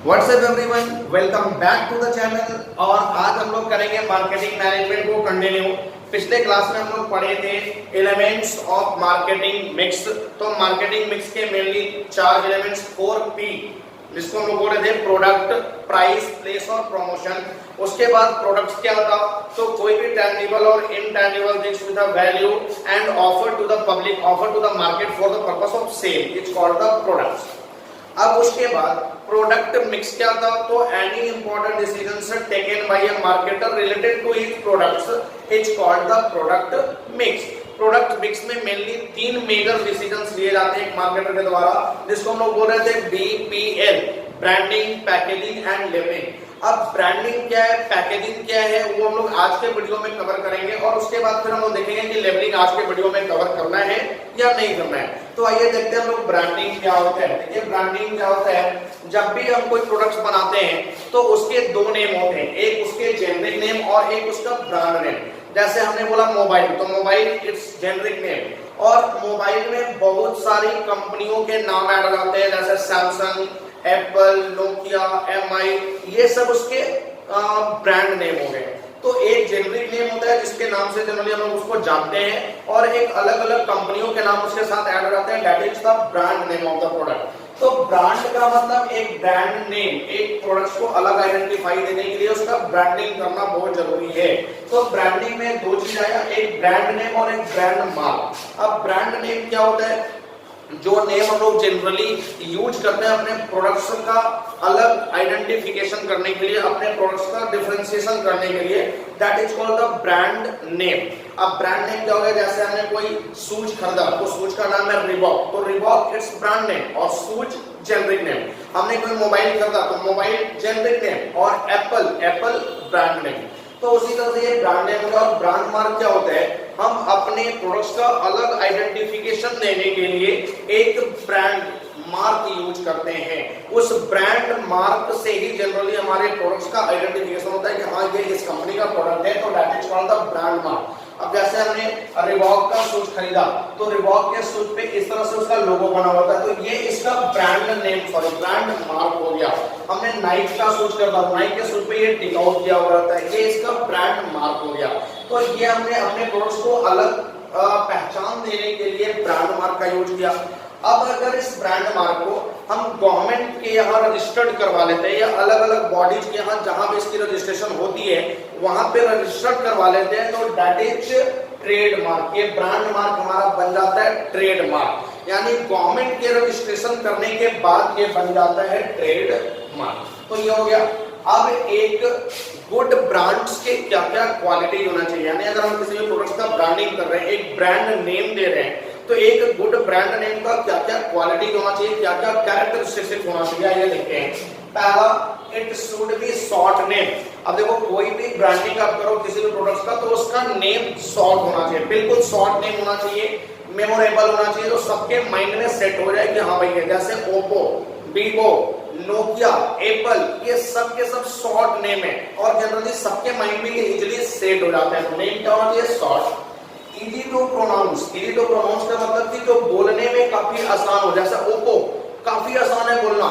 WhatsApp everyone, welcome back to the channel. और आज हम लोग करेंगे मार्केटिंग मैनेजमेंट को कंटिन्यू। पिछले क्लास में हम लोग पढ़े थे एलिमेंट्स ऑफ मार्केटिंग मिक्स। तो मार्केटिंग मिक्स के मेनली 4 एलिमेंट्स 4P, जिसको हम लोग बोल रहे थे प्रोडक्ट, प्राइस, प्लेस और प्रमोशन। उसके बाद प्रोडक्ट्स क्या था, तो कोई भी टेंजिबल और intangible things with a value and offer to the public, offer to the market for the purpose of sale, it's called the products. अब उसके बाद प्रोडक्ट मिक्स क्या था, तो any important decisions taken by a marketer related to his products, it's called the product mix. Product mix में mainly 3 major decisions लिए जाते हैं एक मार्केटर के द्वारा, जिसको हम लोग बोल रहे थे BPL, branding, packaging and labelling. अब ब्रांडिंग क्या है, पैकेजिंग क्या है, वो हम लोग आज के वीडियो में कवर करेंगे और उसके बाद फिर हम लोग देखेंगे कि लेबलिंग आज के वीडियो में कवर करना है या नहीं करना है। तो आइए देखते हैं हम लोग ब्रांडिंग क्या होता है। देखिए ब्रांडिंग क्या होता है, जब भी हम कोई प्रोडक्ट्स बनाते हैं तो उसके 2 नेम होते हैं, एक उसके जेनरिक नेम और एक उसका ब्रांड नेम। जैसे हमने बोला मोबाइल, तो मोबाइल इट्स जेनरिक नेम, और मोबाइल में बहुत सारी कंपनियों के नाम ऐड हो जाते हैं, जैसे सैमसंग, एप्पल, नोकिया, MI, ये सब उसके ब्रांड नेम हो गए। तो एक जेनरिक नेम होता है जिसके नाम से जनरली हम लोग उसको जानते हैं, और एक अलग अलग कंपनियों के नाम उसके साथ ऐड हो जाते हैं, that is the brand name of the product. तो ब्रांड का मतलब एक ब्रांड नेम, एक प्रोडक्ट को अलग आइडेंटिफाई देने के लिए उसका ब्रांडिंग करना बहुत जरूरी है। तो ब्रांडिंग में 2 चीज आया, एक ब्रांड नेम और एक ब्रांड मार्क। अब ब्रांड नेम क्या होता है, जो नेम हम लोग जनरली यूज करते हैं अपने प्रोडक्ट्स का अलग आइडेंटिफिकेशन करने के लिए, अपने प्रोडक्ट्स का डिफरेंशिएशन करने के लिए, that is called the brand name. अब ब्रांड नेम क्या हो गया, जैसे हमने कोई शूज खरीदा तो शूज का नाम है रिबॉक, तो रिबॉक इट्स ब्रांड नेम और शूज जेनरिक नेम। हमने कोई मोबाइल खरीदा तो मोबाइल जेनरिक नेम और एप्पल ब्रांड नेम। तो उसी तरह से ये ब्रांड नेम का और ब्रांड मार्क क्या होता है, हम अपने प्रोडक्ट्स का अलग आइडेंटिफिकेशन देने के लिए एक ब्रांड मार्क यूज करते हैं। उस ब्रांड मार्क से ही जनरली हमारे प्रोडक्ट्स का आइडेंटिफिकेशन होता है कि हाँ ये इस कंपनी का प्रोडक्ट है, तो that is called the brand mark. अब जैसे हमने रिबॉक का शूज खरीदा तो रिबॉक के शूज पे इस तरह से उसका लोगो बना हुआ था, तो ये इसका brand name, sorry brand mark हो गया। हमने नाइक का शूज खरीदा, नाइक के शूज पे ये टिक आउट किया हुआ रहता है, ये इसका ब्रांड मार्क हो गया। तो ये हमने अपने प्रोडक्ट्स को अलग पहचान देने के लिए ब्रांड मार्क का यूज किया। अब अगर इस ब्रांड मार्क को हम गवर्नमेंट के यहाँ रजिस्टर्ड करवा लेते हैं या अलग अलग बॉडीज के यहाँ जहां पे इसकी रजिस्ट्रेशन होती है वहां पे रजिस्टर्ड करवा लेते हैं, तो दैट इज ट्रेडमार्क। ये ब्रांड मार्क हमारा बन जाता है ट्रेडमार्क, यानी गवर्नमेंट के रजिस्ट्रेशन करने के बाद ये बन जाता है ट्रेडमार्क। तो ये हो गया। अब एक गुड ब्रांड्स के क्या क्या क्वालिटी होना चाहिए, यानी अगर हम किसी भी प्रोडक्ट का ब्रांडिंग कर रहे हैं, एक ब्रांड नेम दे रहे हैं, तो एक गुड ब्रांड नेम का क्या क्या क्वालिटी होना चाहिए, क्या क्या कैरेक्टरिस्टिक्स होना चाहिए, ये देखते हैं। पहला, it should be short name. अब देखो कोई भी ब्रांडिंग आप करो किसी भी प्रोडक्ट का, तो उसका नेम शॉर्ट होना चाहिए, बिल्कुल शॉर्ट नेम होना चाहिए, मेमोरेबल होना चाहिए, तो सबके माइंड में सेट हो जाए कि हाँ भाई है। जैसे ओप्पो, वीवो, नोकिया, एप्पल, ये सब के सब शॉर्ट नेम है और जनरली सबके माइंड में ये इजीली सेट हो जाते हैं। नेम क्या होना चाहिए, short. Easy to pronounce, easy to pronounce का मतलब कि जो बोलने में काफी आसान हो, जैसे ओप्पो काफी आसान है बोलना,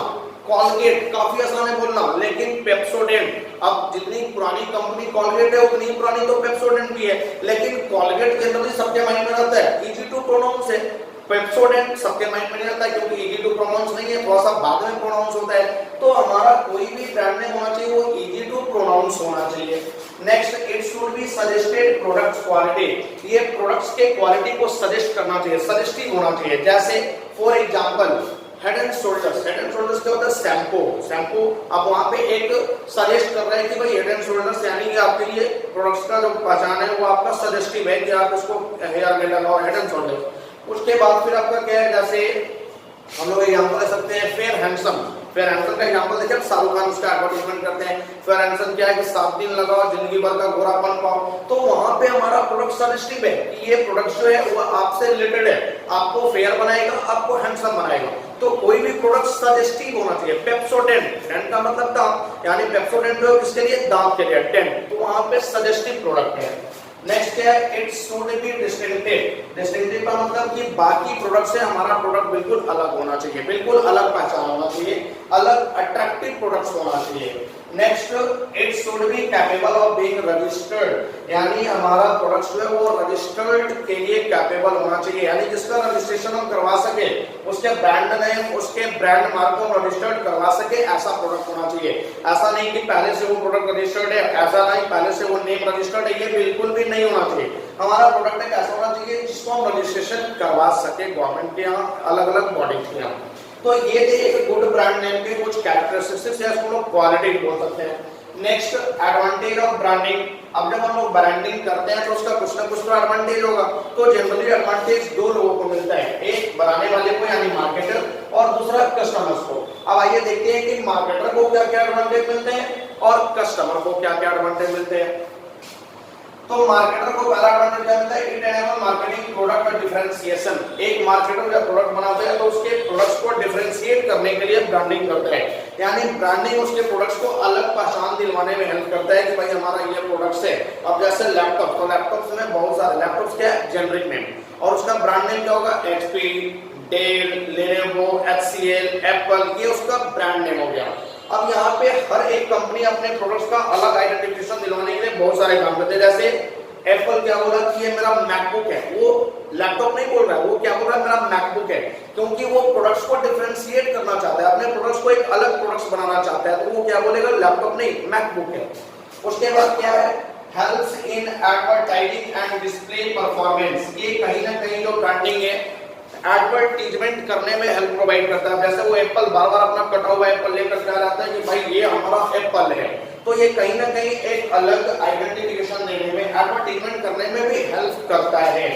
कॉलगेट काफी आसान है बोलना, लेकिन पेप्सोडेंट, अब जितनी पुरानी कंपनी कॉलगेट है उतनी पुरानी तो पेप्सोडेंट भी है, लेकिन कॉलगेट जनरली सबके माइंड में रहता है, इजी टू प्रोनाउंस है। पेप्सोडेंट सबके माइंड में नहीं रहता है क्योंकि इजी टू प्रोनाउंस नहीं है, थोड़ा सा बाद में प्रोनाउंस होता है। तो हमारा कोई भी ब्रांड नेम होना चाहिए वो इजी टू प्रोनाउंस होना चाहिए। Next, it should be suggested products quality. ये प्रोडक्ट्स के क्वालिटी को सजेस्ट करना चाहिए, सजेस्टिव होना चाहिए। जैसे for example head and shoulders, head and shoulders क्या होता है, शैम्पू। अब वहां पे एक सजेस्ट कर रहे हैं कि भाई हेड एंड शोल्डर्स, यानी कि आपके लिए प्रोडक्ट्स का जो पहचान है वो आपका सजेस्टिव है कि आप उसको हेयर में लगाओ, हेड एंड शोल्डर्स। उसके बाद फिर आपका क्या है, जैसे हम लोग एग्जांपल ले सकते हैं फेयर हैंडसम। फेयर हैंडसम का एग्जांपल देखिए, शाहरुख खान उसका एडवर्टाइजमेंट करते हैं। फेयर हैंडसम क्या है कि 7 दिन लगाओ जिंदगी भर का गोरापन पाओ। तो वहां पे हमारा प्रोडक्ट सजेस्टिव है कि ये प्रोडक्ट जो है वो आपसे रिलेटेड है, आपको फेयर बनाएगा, आपको हैंडसम बनाएगा। तो कोई भी प्रोडक्ट सजेस्टिव होना चाहिए। पेप्सोडेंट, डेंट का मतलब दांत, यानी पेप्सोडेंट जो किसके लिए, दांत के लिए, डेंट, तो वहां पे सजेस्टिव प्रोडक्ट है। नेक्स्ट क्या है, it should be distinctive. Distinctive का मतलब कि बाकी प्रोडक्ट से हमारा प्रोडक्ट बिल्कुल अलग होना चाहिए, बिल्कुल अलग पहचान होना चाहिए, अलग अट्रैक्टिव प्रोडक्ट्स होना चाहिए। Next, it should be capable of being registered, यानी हमारा प्रोडक्ट जो है वो रजिस्टर्ड के लिए कैपेबल होना चाहिए, यानी जिसका रजिस्ट्रेशन हम करवा सके, उसके ब्रांड नेम, उसके ब्रांड मार्क को रजिस्टर्ड करवा सके, ऐसा प्रोडक्ट होना चाहिए। ऐसा नहीं कि पहले से वो प्रोडक्ट रजिस्टर्ड है, ऐसा नहीं पहले से वो नेम रजिस्टर्ड है, ये बिल्कुल भी नहीं होना चाहिए। हमारा प्रोडक्ट एक ऐसा होना चाहिए जिसको हम रजिस्ट्रेशन करवा सके गवर्नमेंट के यहाँ, अलग अलग बॉडी के यहाँ। तो ये थे एक गुड ब्रांड नेम के कुछ कैरेक्टरिस्टिक्स है, इसको लोग क्वालिटी बोल सकते हैं। Next, advantage of branding. अब जब हम लोग ब्रांडिंग करते हैं तो उसका कुछ ना कुछ तो एडवांटेज होगा। तो जनरली एडवांटेज दो लोगों को मिलता है, एक बनाने वाले को यानी मार्केटर, और दूसरा कस्टमर्स को। अब आइए देखते हैं कि मार्केटर को क्या क्या एडवांटेज मिलते हैं और कस्टमर को क्या क्या एडवांटेज मिलते हैं। तो मार्केटर को पहला एडवांटेज क्या मिलता है, it enable marketing product differentiation. एक मार्केटर जब प्रोडक्ट बनाता है तो उसके प्रोडक्ट्स को डिफरेंशिएट करने के लिए ब्रांडिंग करता है, यानी ब्रांडिंग उसके प्रोडक्ट्स को अलग पहचान दिलवाने में हेल्प करता है कि भाई हमारा ये प्रोडक्ट्स है। अब जैसे लैपटॉप, तो लैपटॉप्स में बहुत सारे लैपटॉप्स क्या है, जेनरिक नेम, और उसका ब्रांड नेम क्या होगा, HP, Dell, Lenovo, HCL, Apple, ये उसका ब्रांड नेम हो गया। अब यहाँ पे हर एक कंपनी अपने प्रोडक्ट्स का अलग आइडेंटिफिकेशन दिलवाने के लिए बहुत सारे काम करते हैं। जैसे एप्पल क्या बोला कि ये मेरा मैकबुक है, वो लैपटॉप नहीं बोल रहा है, वो क्या बोल रहा है, मेरा मैकबुक है, क्योंकि वो प्रोडक्ट्स को डिफरेंशिएट करना चाहता है, अपने प्रोडक्ट्स को एक अलग प्रोडक्ट्स बनाना चाहता है, तो वो क्या बोलेगा, लैपटॉप नहीं, मैकबुक है। उसके बाद क्या है, helps in advertising and display performance. ये कहीं ना कहीं जो ब्रांडिंग है एडवर्टीजमेंट करने में हेल्प प्रोवाइड करता है। जैसे वो एप्पल बार बार अपना कटा हुआ एप्पल लेकर के आ जाता है कि भाई ये हमारा एप्पल है, तो ये कहीं ना कहीं एक अलग आइडेंटिफिकेशन देने में, एडवर्टीजमेंट करने में भी हेल्प करता है।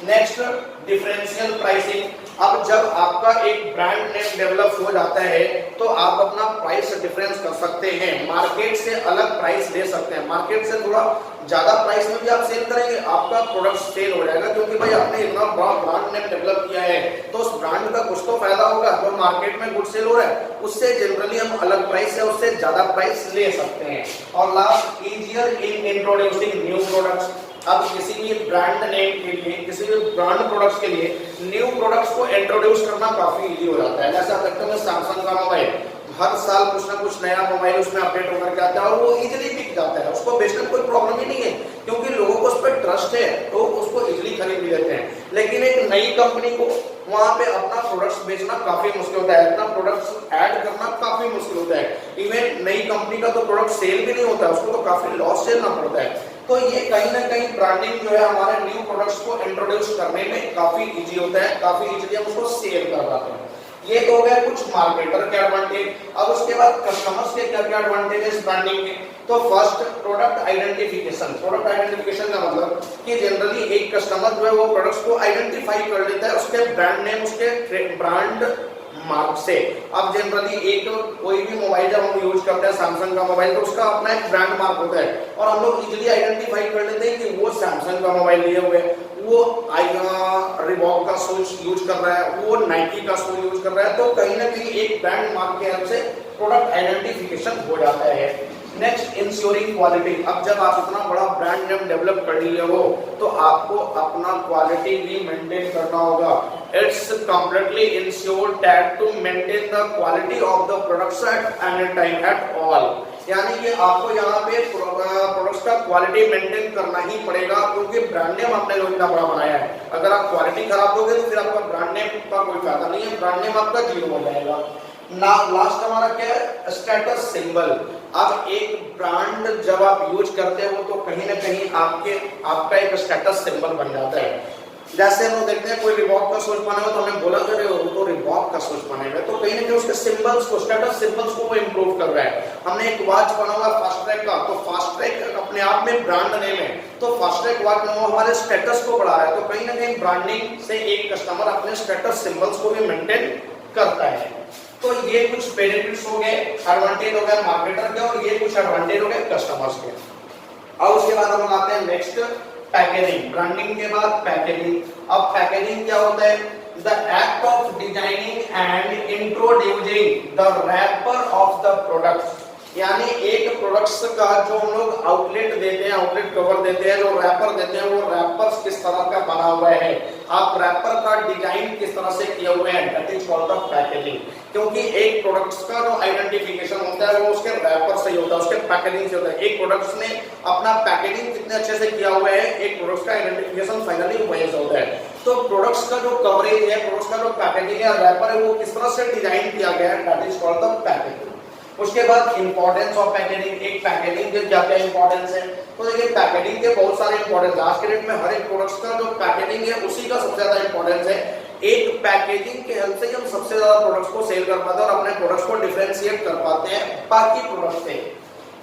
Next, differential pricing. अब जब आपका एक ब्रांड नेम डेवलप हो जाता है तो आप अपना प्राइस डिफरेंस कर सकते हैं, मार्केट से अलग प्राइस दे सकते हैं, मार्केट से थोड़ा ज्यादा प्राइस में भी आप सेल करेंगे, आपका प्रोडक्ट सेल हो जाएगा, क्योंकि भाई आपने इतना बड़ा ब्रांड नेम डेवलप किया है तो उस ब्रांड का कुछ तो फायदा होगा। जो मार्केट में गुड सेल हो रहा है उससे जनरली हम अलग प्राइस या उससे ज्यादा प्राइस ले सकते हैं। और last, easier in introducing new products. अब किसी भी ब्रांड नेम के लिए, किसी भी ब्रांड प्रोडक्ट्स के लिए न्यू प्रोडक्ट्स को इंट्रोड्यूस करना काफी इजी हो जाता है। जैसे आप देखते हैं सैमसंग का मोबाइल, हर साल कुछ ना कुछ नया मोबाइल उसमें अपडेट होकर के आता है और वो इजीली बिक जाता है, उसको बेचने में कोई प्रॉब्लम ही नहीं है, क्योंकि लोगों को उस पर ट्रस्ट है तो उसको इजीली खरीद भी लेते हैं। लेकिन एक नई कंपनी को वहां पे अपना प्रोडक्ट्स बेचना काफी मुश्किल होता है, अपना प्रोडक्ट्स ऐड करना काफी मुश्किल होता है। इवन नई कंपनी का तो प्रोडक्ट सेल भी नहीं होता है, उसको तो काफी लॉस झेलना पड़ता है। तो ये कहीं ना कहीं ब्रांडिंग जो है हमारे न्यू प्रोडक्ट्स को इंट्रोड्यूस करने में काफी इजी होता है, काफी इजीली हम उसको सेल कर पाते हैं। ये तो हो गया कुछ मार्केटर के एडवांटेज। अब उसके बाद कस्टमर्स के क्या क्या एडवांटेज है ब्रांडिंग के। तो first, product identification. Product identification का मतलब कि जनरली एक कस्टमर जो है वो प्रोडक्ट्स को आइडेंटिफाई कर लेता है उसके ब्रांड नेम, उसके ब्रांड मार्क से। अब जनरली एक कोई भी मोबाइल जब हम यूज करते हैं, सैमसंग का मोबाइल, तो उसका अपना एक ब्रांड मार्क होता है और हम लोग इजीली आइडेंटिफाई कर लेते हैं कि वो सैमसंग का मोबाइल लिए हुए, वो रिबॉक का शूज यूज कर रहा है, वो नाइकी का शूज यूज कर रहा है, तो कहीं ना कहीं एक ब्रांड मार्क के हेल्प से प्रोडक्ट आइडेंटिफिकेशन हो जाता है। Next, ensuring quality. अब जब आप इतना बड़ा ब्रांड नेम डेवलप कर लिए हो तो आपको अपना क्वालिटी भी मेंटेन करना होगा। It's completely insured that to maintain the quality of the products at any time at all, यानी कि आपको यहाँ पे प्रोडक्ट्स का क्वालिटी मेंटेन करना ही पड़ेगा, क्योंकि ब्रांड नेम आपने जो इतना बड़ा बनाया है, अगर आप क्वालिटी खराब दोगे तो फिर आपका ब्रांड नेम का कोई फायदा नहीं है, ब्रांड नेम आपका जीरो हो जाएगा। लास्ट हमारा क्या है, स्टेटस सिंबल। अब एक ब्रांड जब आप यूज करते हो तो कहीं ना कहीं आपका एक स्टेटस सिंबल बन जाता है। जैसे हम लोग देखते हैं कोई रिबॉक का शूज पहने हो तो हमें बोला करे हो तो रिबॉक का शूज पहने हुए, तो कहीं ना कहीं उसके सिंबल्स को, स्टेटस सिंबल्स को वो इंप्रूव कर रहा है। हमने एक वॉच पहना हुआ फास्ट ट्रैक का, तो फास्ट ट्रैक अपने आप में ब्रांड नेम है, तो फास्ट ट्रैक वॉच में वो हमारे स्टेटस को बढ़ा रहा है। तो कहीं ना कहीं ब्रांडिंग से एक कस्टमर अपने स्टेटस सिंबल्स को भी मेंटेन करता है। तो ये कुछ बेनिफिट्स हो गए, एडवांटेज हो गए मार्केटर के, और ये कुछ एडवांटेज हो गए कस्टमर्स के। और उसके बाद हम आते हैं नेक्स्ट, पैकेजिंग। ब्रांडिंग के बाद पैकेजिंग। अब पैकेजिंग क्या होता है, the act of designing and introducing the wrapper of the product. यानी एक प्रोडक्ट्स का जो हम लोग आउटलेट देते हैं, आउटलेट कवर देते हैं, जो रैपर देते हैं, वो रैपर किस तरह का बना हुआ है, आप रैपर का डिजाइन किस तरह से किया हुआ है, that is called the packaging. क्योंकि एक प्रोडक्ट्स का जो आइडेंटिफिकेशन होता है वो उसके रैपर से ही होता है, उसके पैकेजिंग से होता है। एक प्रोडक्ट्स ने अपना पैकेजिंग कितने अच्छे से किया हुआ है, एक प्रोडक्ट्स का आइडेंटिफिकेशन फाइनली वही से होता है। तो प्रोडक्ट्स का जो कवरेज है, प्रोडक्ट्स का जो पैकेजिंग है, रैपर है, वो किस तरह से डिजाइन किया गया है, that is called the packaging. उसके बाद इंपॉर्टेंस ऑफ पैकेजिंग, एक पैकेजिंग के क्या क्या इंपॉर्टेंस है। तो देखिए पैकेजिंग के बहुत सारे इंपॉर्टेंस, आज के डेट में हर एक प्रोडक्ट्स का जो पैकेजिंग है उसी का सबसे ज्यादा इंपॉर्टेंस है। एक पैकेजिंग के हेल्प से हम सबसे ज्यादा प्रोडक्ट्स को सेल कर पाते हैं और अपने प्रोडक्ट्स को डिफरेंशिएट कर पाते हैं बाकी प्रोडक्ट्स से।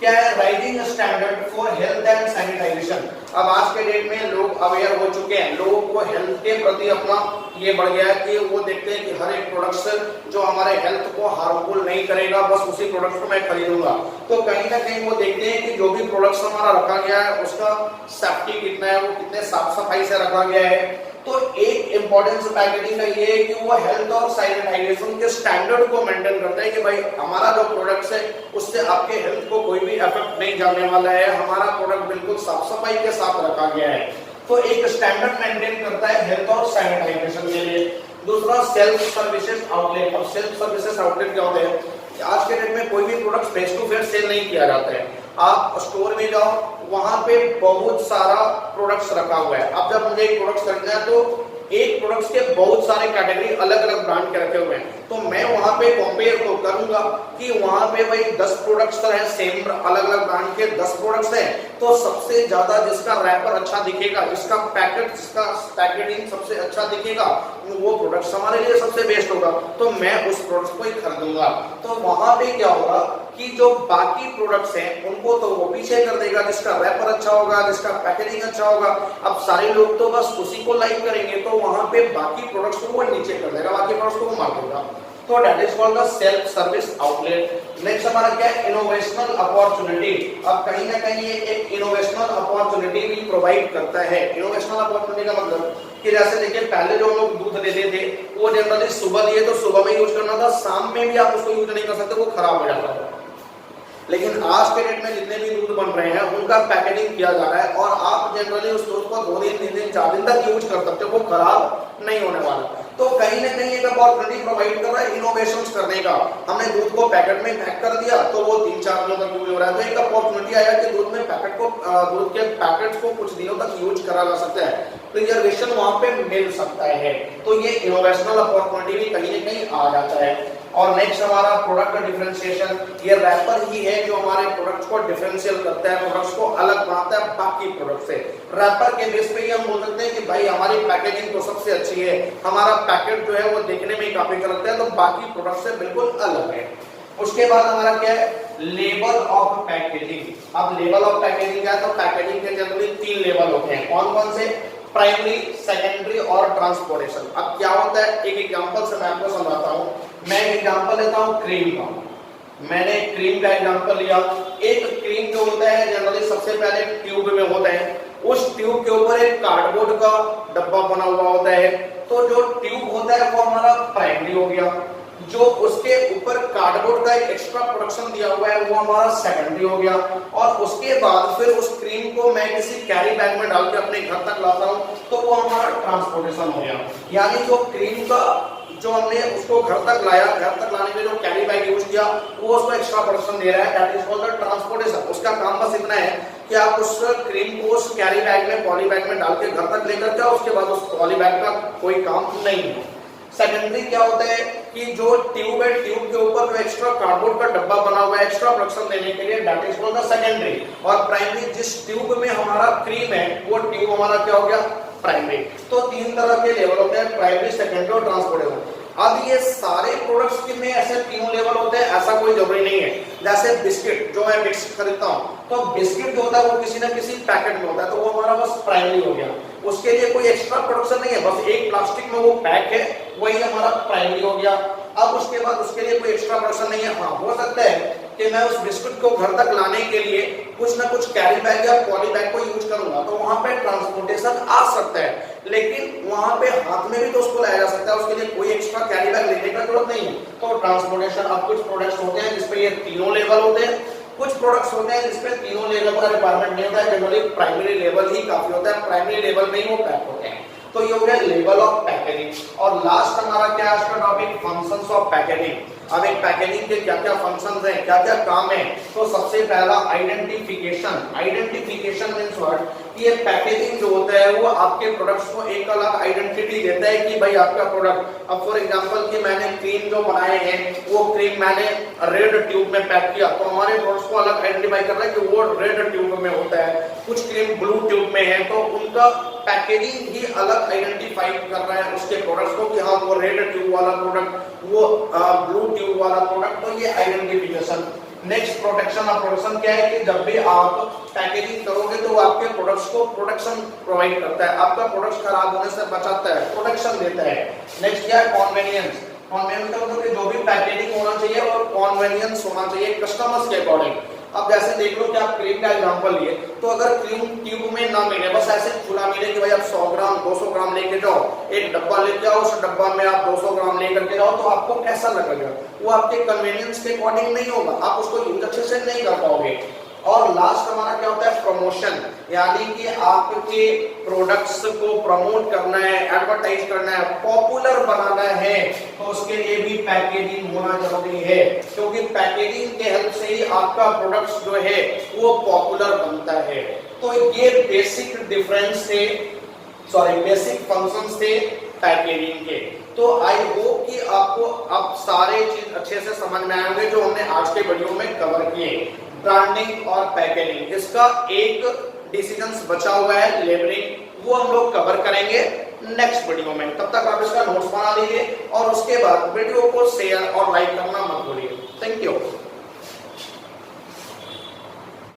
क्या है, rising standard for health and sanitization. अब आज के डेट में लोग अवेयर हो चुके हैं, लोगों को हेल्थ के प्रति अपना ये बढ़ गया है कि वो देखते हैं कि हर एक प्रोडक्ट जो हमारे हेल्थ को हार्मफुल नहीं करेगा, बस उसी प्रोडक्ट को मैं खरीदूंगा। तो कहीं ना कहीं वो देखते हैं कि जो भी प्रोडक्ट्स हमारा रखा गया है उसका सेफ्टी कितना है, वो कितने साफ सफाई से रखा गया है। तो एक इंपॉर्टेंस पैकेजिंग का ये है कि वो हेल्थ और सैनिटाइजेशन के स्टैंडर्ड को मेंटेन करता है कि भाई हमारा जो प्रोडक्ट्स है उससे आपके हेल्थ को कोई भी इफेक्ट नहीं जाने वाला है, हमारा प्रोडक्ट बिल्कुल साफ सफाई के साथ रखा गया है। तो एक स्टैंडर्ड मेंटेन करता है हेल्थ और सैनिटाइजेशन के लिए। दूसरा सेल्फ सर्विसेज आउटलेट। अब सेल्फ सर्विसेज आउटलेट क्या होते हैं, आज के डेट में कोई भी product face to face sale नहीं किया जाता है। आप स्टोर में जाओ, वहां पे बहुत सारा प्रोडक्ट्स रखा हुआ है। अब जब मुझे एक प्रोडक्ट खरीदना है तो एक प्रोडक्ट्स के बहुत सारे कैटेगरी अलग अलग ब्रांड के रखे हुए हैं, तो मैं वहां पे कंपेयर तो करूंगा कि वहां पे भाई 10 प्रोडक्ट्स हैं, सेम अलग अलग ब्रांड के 10 प्रोडक्ट्स हैं, तो सबसे ज्यादा जिसका रैपर अच्छा दिखेगा, जिसका पैकेट, जिसका पैकेजिंग सबसे अच्छा दिखेगा, वो प्रोडक्ट्स हमारे लिए सबसे बेस्ट होगा, तो मैं उस प्रोडक्ट को ही खरीदूंगा। तो वहां पे क्या होगा कि जो बाकी प्रोडक्ट्स हैं उनको तो वो पीछे कर देगा, जिसका रैपर अच्छा होगा, जिसका पैकेजिंग अच्छा होगा। अब सारे लोग तो बस उसी को लाइक करेंगे, तो वहां पे बाकी प्रोडक्ट्स को वो नीचे कर देगा, बाकी प्रोडक्ट्स को वो मार देगा। तो that is called the self service outlet. Next हमारा क्या है, इनोवेशनल अपॉर्चुनिटी। अब कहीं ना कहीं ये एक इनोवेशनल अपॉर्चुनिटी भी प्रोवाइड करता है। इनोवेशनल अपॉर्चुनिटी का मतलब कि जैसे देखिए पहले जो हम लोग दूध लेते थे वो जनरली सुबह लिए तो सुबह में यूज करना था, शाम में भी आप उसको यूज नहीं कर सकते, वो खराब हो जाता था। लेकिन आज के डेट में जितने भी दूध बन रहे हैं उनका पैकेजिंग किया जा रहा है और आप जनरली उस दूध को 2 दिन 3 दिन 4 दिन तक यूज कर सकते हो, वो खराब नहीं होने वाला। तो कहीं ना कहीं एक अपॉर्चुनिटी प्रोवाइड कर रहा है इनोवेशंस करने का। हमने दूध को पैकेट में पैक कर दिया तो वो 3-4 दिनों तक यूज हो रहा है, तो एक अपॉर्चुनिटी आया कि दूध में पैकेट को, दूध के पैकेट्स को कुछ दिनों तक यूज करा जा सकता है, प्रिजर्वेशन वहां पे मिल सकता है। तो ये इनोवेशनल अपॉर्चुनिटी भी कहीं ना कहीं आ जाता है। और नेक्स्ट हमारा प्रोडक्ट डिफरेंशिएशन। ये रैपर ही है जो हमारे प्रोडक्ट्स को डिफरेंशियल करता है, प्रोडक्ट्स को अलग बनाता है बाकी प्रोडक्ट से। रैपर के बेस पे ही हम बोल सकते हैं कि भाई हमारी पैकेजिंग तो सबसे अच्छी है, हमारा पैकेट जो है वो देखने में काफी अच्छा लगता है, तो बाकी प्रोडक्ट से बिल्कुल अलग है। उसके बाद हमारा क्या है, लेवल ऑफ पैकेजिंग। अब लेवल ऑफ पैकेजिंग क्या है, तो पैकेजिंग के जनरली 3 लेवल होते हैं। कौन कौन से, प्राइमरी, सेकेंडरी और ट्रांसपोर्टेशन। अब क्या होता है, एक एग्जांपल से मैं आपको समझाता हूं। मैं एग्जांपल लेता हूं क्रीम का। मैंने क्रीम का एग्जांपल लिया। एक क्रीम जो होता है जनरली सबसे पहले ट्यूब में होता है, उस ट्यूब के ऊपर एक कार्डबोर्ड का डब्बा बना हुआ होता है, तो जो ट्यूब होता है वो हमारा प्राइमरी हो गया। जो उसके ऊपर कार्डबोर्ड का एक एक्स्ट्रा प्रोडक्शन दिया हुआ है वो हमारा सेकेंडरी हो गया। और उसके बाद फिर उस क्रीम को मैं किसी कैरी बैग में डाल के अपने घर तक लाता हूं, तो वो हमारा ट्रांसपोर्टेशन हो गया। यानी जो क्रीम का जो हमने उसको घर तक लाया, घर तक लाने में जो कैरी बैग यूज किया वो उसको एक्स्ट्रा प्रोडक्शन दे रहा है, that is called the transportation. उसका काम बस इतना है कि आप उस क्रीम को उस कैरी बैग में, पॉली बैग में डाल के घर तक लेकर जाओ, उसके बाद उस पॉली बैग का कोई काम नहीं है। सेकेंडरी क्या होता है कि जो ट्यूब है, ट्यूब के ऊपर जो एक्स्ट्रा कार्डबोर्ड का डब्बा बना हुआ है एक्स्ट्रा प्रोडक्शन देने के लिए, that is called the secondary. और प्राइमरी, जिस ट्यूब में हमारा क्रीम है वो ट्यूब हमारा क्या हो गया, प्राइमरी। तो 3 तरह के लेवल होते हैं, प्राइमरी, सेकेंडरी और ट्रांसपोर्टेशन। अब ये सारे प्रोडक्ट्स के में ऐसे 3 लेवल होते हैं, ऐसा कोई जरूरी नहीं है। जैसे बिस्किट, जो मैं बिस्किट खरीदता हूँ तो बिस्किट जो होता है वो किसी ना किसी पैकेट में होता है, तो वो हमारा बस प्राइमरी हो गया, उसके लिए कोई एक्स्ट्रा प्रोडक्शन नहीं है, बस एक प्लास्टिक में वो पैक है, वही हमारा प्राइमरी हो गया। अब उसके बाद उसके लिए कोई एक्स्ट्रा प्रोडक्शन नहीं है। हाँ, हो सकता है कि मैं उस बिस्कुट को घर तक लाने के लिए कुछ ना कुछ कैरी बैग या पॉली बैग को यूज करूंगा, तो वहां पे ट्रांसपोर्टेशन आ सकता है, लेकिन वहां पे हाथ में भी तो उसको लाया जा सकता है, उसके लिए कोई एक्स्ट्रा कैरी बैग लेने का जरूरत नहीं है। तो ट्रांसपोर्टेशन, अब कुछ प्रोडक्ट्स होते हैं जिसपे ये 3 लेवल होते हैं, कुछ प्रोडक्ट्स होते हैं जिसमें तीनों लेवल का रिक्वायरमेंट नहीं होता है, जनरली प्राइमरी लेवल ही काफी होता है, प्राइमरी लेवल में ही वो पैक होते हैं। तो ये हो गया लेवल ऑफ पैकेजिंग। और लास्ट हमारा क्या है इसका टॉपिक, फंक्शंस ऑफ पैकेजिंग। अब एक पैकेजिंग के क्या क्या फंक्शंस हैं, क्या क्या काम है। तो सबसे पहला आइडेंटिफिकेशन। आइडेंटिफिकेशन मींस व्हाट, ये पैकेजिंग जो होता है वो आपके प्रोडक्ट्स को एक अलग आइडेंटिटी देता है कि भाई आपका प्रोडक्ट, अब फॉर एग्जांपल कि मैंने क्रीम जो बनाए हैं वो क्रीम मैंने रेड ट्यूब में पैक किया, तो हमारे प्रोडक्ट्स को अलग आइडेंटिफाई कर रहा है कि वो रेड ट्यूब में होता है। कुछ क्रीम ब्लू ट्यूब में है, तो उनका पैकेजिंग ही अलग आइडेंटिफाई कर रहा है उसके प्रोडक्ट्स को कि हाँ वो रेड ट्यूब वाला प्रोडक्ट, वो ब्लू ट्यूब वाला प्रोडक्ट, तो ये आइडेंटिफिकेशन। Next protection. और प्रोटेक्शन क्या है कि जब भी आप पैकेजिंग करोगे तो वो आपके प्रोडक्ट्स को प्रोटेक्शन प्रोवाइड करता है, आपका प्रोडक्ट्स खराब होने से बचाता है, प्रोटेक्शन देता है। नेक्स्ट क्या है, कन्वीनियंस। कन्वीनियंस का मतलब कि जो भी पैकेजिंग होना चाहिए और कन्वीनियंस होना चाहिए कस्टमर्स के अकॉर्डिंग। अब जैसे देख लो कि आप क्रीम का एग्जांपल लिए, तो अगर क्रीम ट्यूब में ना मिले, बस ऐसे खुला मिले कि भाई आप 100 ग्राम 200 ग्राम लेके जाओ, एक डब्बा लेके आओ, उस डब्बा में आप 200 ग्राम लेकर के जाओ, तो आपको कैसा लगेगा, वो आपके कन्वीनियंस के अकॉर्डिंग नहीं होगा, आप उसको यूज अच्छे से नहीं कर पाओगे। और लास्ट हमारा क्या होता है, प्रमोशन, यानी कि आपके प्रोडक्ट्स को प्रमोट करना है, एडवर्टाइज करना है, पॉपुलर बनाना है, तो उसके लिए भी पैकेजिंग होना जरूरी है, क्योंकि पैकेजिंग के हेल्प से ही आपका प्रोडक्ट्स जो है वो पॉपुलर बनता है। तो ये बेसिक डिफरेंस थे, बेसिक फंक्शंस थे पैकेजिंग के। तो आई होप कि आपको अब सारे चीज अच्छे से समझ में आएंगे जो हमने आज के वीडियो में कवर किए। ब्रांडिंग और पैकेजिंग, इसका एक डिसीजंस बचा हुआ है लेबलिंग, वो हम लोग कवर करेंगे नेक्स्ट वीडियो में। तब तक आप इसका नोट्स बना लीजिए और उसके बाद वीडियो को शेयर और लाइक करना मत भूलिए। Thank you.